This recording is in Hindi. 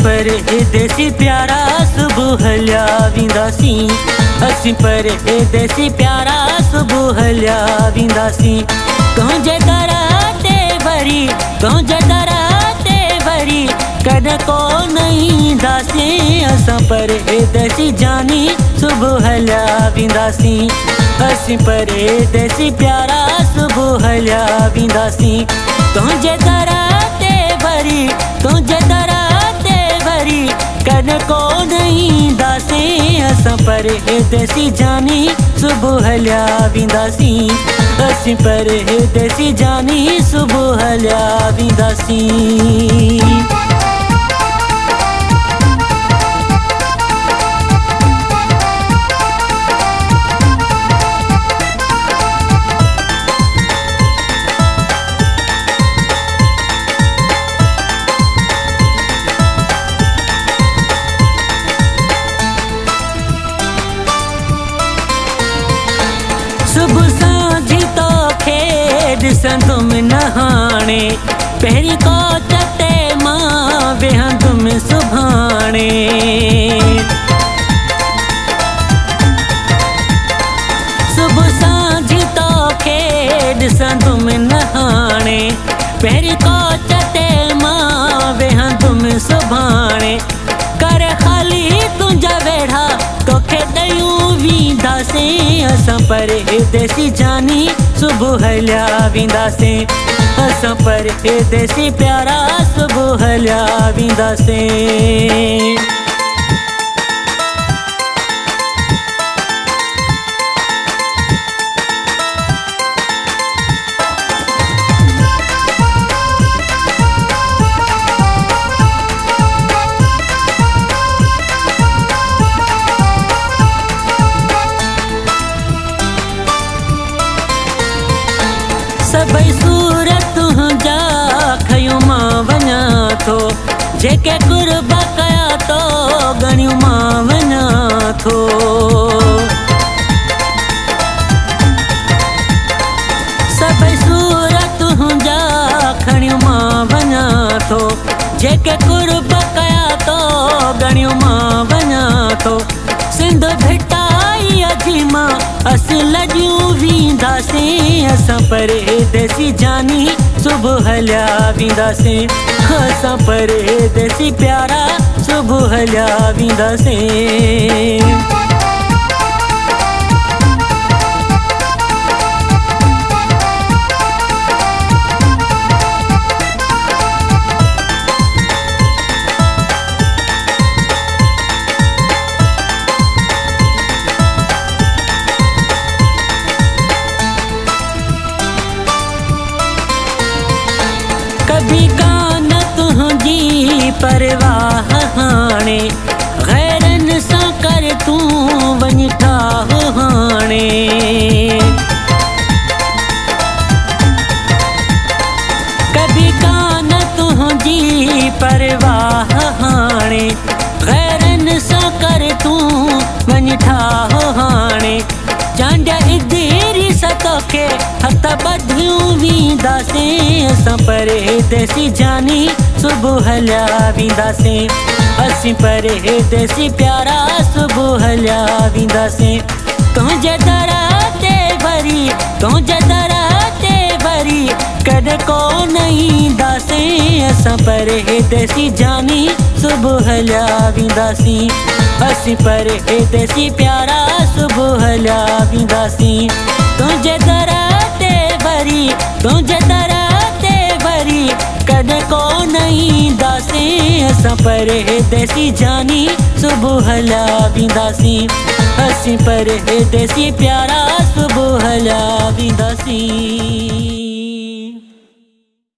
परदेसी प्यारा सुबह हलिया विंदासी। असीं परदेसी प्यारा सुबह हलिया विंदासी। तुंहिंजे दर ते वरी तुंहिंजे दर ते वरी कॾहिं कोन ईंदासीं। असां परदेसी जानी सुबह हलिया विंदासी। असीं परदेसी प्यारा सुबह हलिया विंदासी। तुंहिंजे दर ते वरी तुंहिंजे दर ते वरी कॾहिं कोन ईंदासीं। असां परदेसी जानी सुबह हलिया विंदासी। असीं परदेसी जानी सुबह हलिया विंदासी। सुबह सांझी तोखे ॾिसंदुमि नहाणे। पहिरीं कोच ते मां वेहंदुमि सुभाणे। सुबह सांझी तोखे ॾिसंदुमि नहाणे। पहिरीं कोच ते मां वेहंदुमि सुभाणे। कर ख़ाली तुंहिंजा वेढ़ा तोखे ॾयूं वेंदासीं। असां परदेसी जानी सुबह हलिया विंदासीं। असां परदेसी प्यारा सुबह हलिया विंदासीं। सभई सूर तुंहिंजा खयूं मां वञा थो। जेके कुर्बा कया तो गणियूं मां वञा थो। सभई सूर तुंहिंजा खणियूं मां वञा थो। जेके कुर्बा कया तो गणियूं मां वञा थो। सिंध भिटाई अजीमा असीं लॼियूं वेंदासीं। असां परदेसी जानी सुबह हलिया विंदासीं। असां परदेसी प्यारा सुबह हलिया विंदासीं। कभी कान तुंहिंजी परवाह हाणे। गैरनि सां कर तूं वञ ठाह हाणे। कभी कान तुंहिंजी परवाह हाणे। गैरनि सां कर तूं वञ ठाह हाणे। चांडिया इधीरी तोखे हथ ॿधियूं वेंदासीं। असां परदेसी जानी सुबह हलिया विंदासीं। असीं परदेसी प्यारा सुबह हलिया विंदासीं। तुंहिंजे दर ते वरी तुंहिंजे दर ते वरी कॾहिं कोन ईंदासीं। असां परदेसी जानी सुबह हलिया विंदासीं। असीं परदेसी प्यारा सुबह हलिया विंदासीं। तुंहिंजे दर ते वरी तुंहिंजे दर ते वरी कॾहिं कोन ईंदासीं। असां परदेसी जानी सुबह हलिया विंदासीं। असीं परदेसी प्यारा सुबह हलिया विंदासीं।